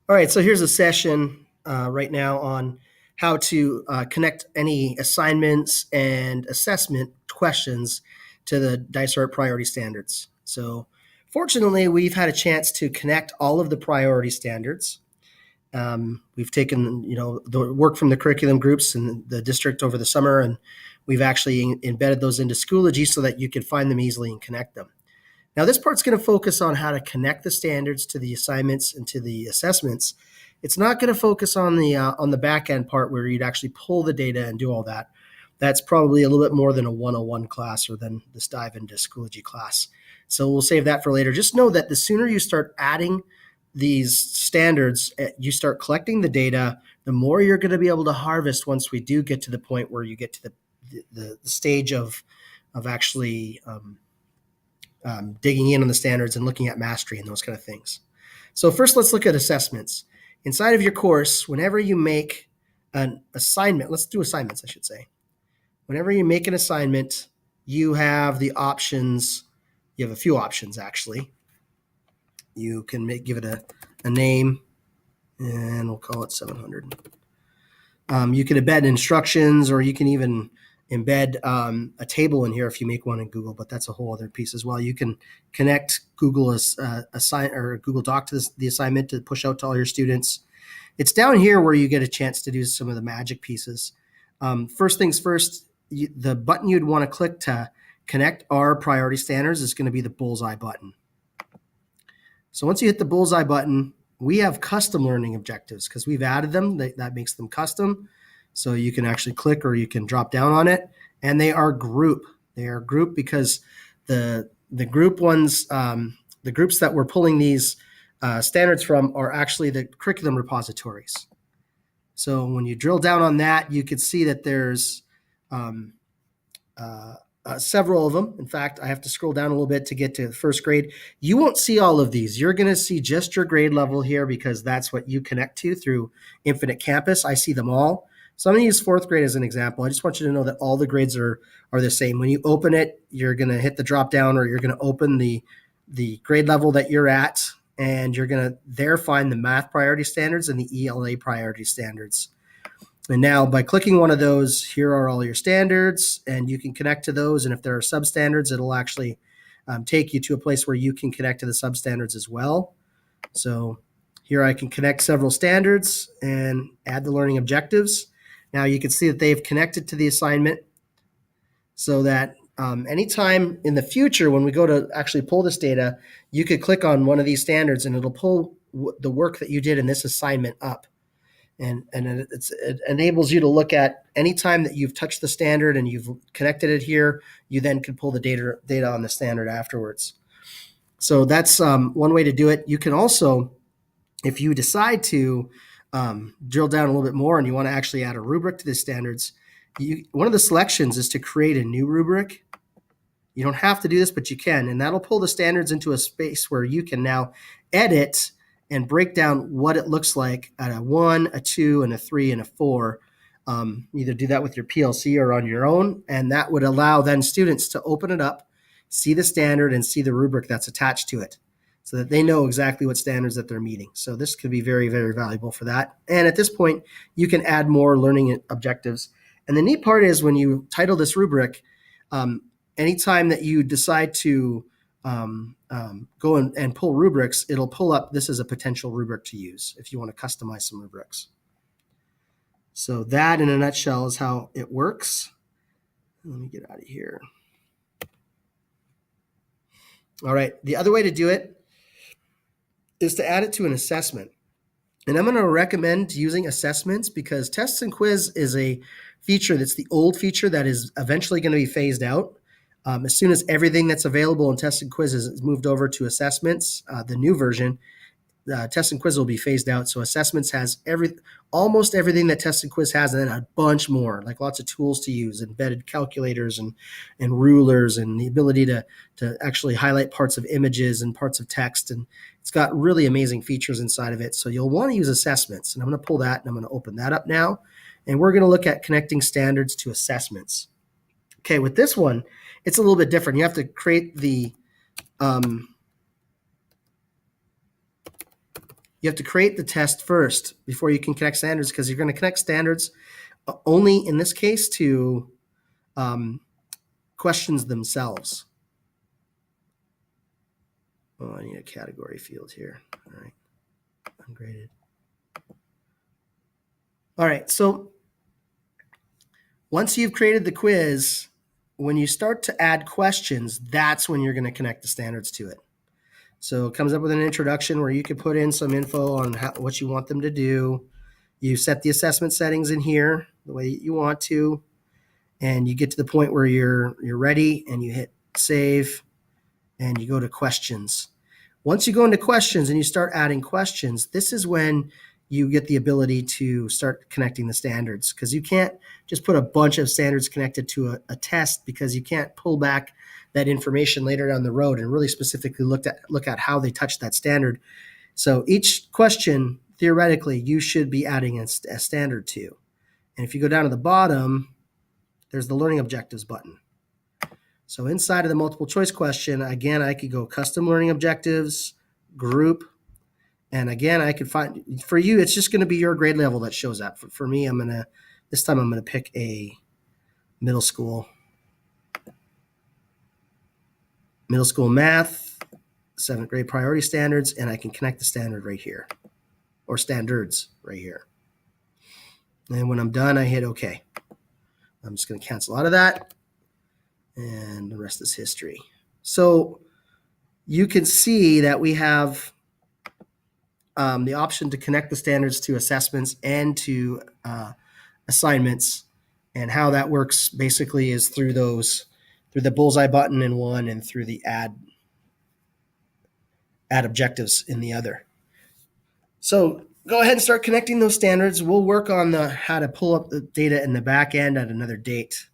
All right, so here's a session right now on how to connect any assignments and assessment questions to the Dysart priority standards. So fortunately, we've had a chance to connect all of the priority standards. We've taken, the work from the curriculum groups in the district over the summer, and we've actually embedded those into Schoology so that you can find them easily and connect them. Now, this part's going to focus on how to connect the standards to the assignments and to the assessments. It's not going to focus on the back end part where you'd actually pull the data and do all that. That's probably a little bit more than a 101 class or than this dive into Schoology class. So we'll save that for later. Just know that the sooner you start adding these standards, you start collecting the data, the more you're going to be able to harvest once we do get to the point where you get to the stage of actually digging in on the standards and looking at mastery and those kind of things. So first, let's look at assessments. Inside of your course, whenever you make an assignment, let's do assignments, I should say. Whenever you make an assignment, you have the options. You have a few options, actually. You can give it a name, and we'll call it 700. You can embed instructions, or you can even embed a table in here if you make one in Google, but that's a whole other piece as well. You can connect Google or Google Doc to the assignment to push out to all your students. It's down here where you get a chance to do some of the magic pieces. First things first, the button you'd want to click to connect our priority standards is going to be the bullseye button. So once you hit the bullseye button, we have custom learning objectives because we've added them. That makes them custom. So you can actually click or you can drop down on it. And they are group. They are group because the group ones, the groups that we're pulling these standards from are actually the curriculum repositories. So when you drill down on that, you could see that there's several of them. In fact, I have to scroll down a little bit to get to the first grade. You won't see all of these. You're going to see just your grade level here because that's what you connect to through Infinite Campus. I see them all. So I'm going to use fourth grade as an example. I just want you to know that all the grades are the same. When you open it, you're going to hit the drop down or you're going to open the grade level that you're at, and you're going to there find the math priority standards and the ELA priority standards. And now by clicking one of those, here are all your standards, and you can connect to those. And if there are substandards, it'll actually take you to a place where you can connect to the substandards as well. So here I can connect several standards and add the learning objectives. Now you can see that they've connected to the assignment so that anytime in the future when we go to actually pull this data, you could click on one of these standards and it'll pull the work that you did in this assignment up. And it enables you to look at any time that you've touched the standard and you've connected it here, you then can pull the data on the standard afterwards. So that's one way to do it. You can also, if you decide to drill down a little bit more and you want to actually add a rubric to the standards, one of the selections is to create a new rubric. You don't have to do this, but you can, and that'll pull the standards into a space where you can now edit and break down what it looks like at a 1, a 2, and a 3, and a 4. Either do that with your PLC or on your own, and that would allow then students to open it up, see the standard, and see the rubric that's attached to it so that they know exactly what standards that they're meeting. So this could be very, very valuable for that. And at this point, you can add more learning objectives. And the neat part is when you title this rubric, anytime that you decide to go and pull rubrics, it'll pull up this is a potential rubric to use if you want to customize some rubrics. So that in a nutshell is how it works. Let me get out of here. All right, the other way to do it is to add it to an assessment. And I'm going to recommend using assessments because tests and quiz is a feature that's the old feature that is eventually going to be phased out. As soon as everything that's available in Test and Quiz is moved over to assessments, the new version, Test and Quiz will be phased out. So assessments has almost everything that Test and Quiz has, and then a bunch more, like lots of tools to use, embedded calculators and rulers, and the ability to actually highlight parts of images and parts of text. And it's got really amazing features inside of it. So you'll want to use assessments. And I'm going to pull that, and I'm going to open that up now. And we're going to look at connecting standards to assessments. Okay, with this one, it's a little bit different. You have to create the You have to create the test first before you can connect standards, because you're going to connect standards only in this case to questions themselves. Oh, I need a category field here. All right, ungraded. All right, so once you've created the quiz, when you start to add questions, that's when you're going to connect the standards to it. So it comes up with an introduction where you can put in some info on what you want them to do. You set the assessment settings in here the way you want to, and you get to the point where you're ready, and you hit save, and you go to questions. Once you go into questions and you start adding questions, this is when you get the ability to start connecting the standards, because you can't just put a bunch of standards connected to a test, because you can't pull back that information later down the road and really specifically look at how they touch that standard. So each question, theoretically, you should be adding a standard to. And if you go down to the bottom, there's the learning objectives button. So inside of the multiple choice question, again, I could go custom learning objectives, group, and again, I could find, for you, it's just going to be your grade level that shows up. For me, this time I'm going to pick a middle school math, 7th grade priority standards, and I can connect the standard right here, or standards right here. And when I'm done, I hit OK. I'm just going to cancel out of that, and the rest is history. So you can see that we have the option to connect the standards to assessments and to assignments, and how that works basically is through the bullseye button in one, and through the add objectives in the other. So go ahead and start connecting those standards. We'll work on how to pull up the data in the back end at another date.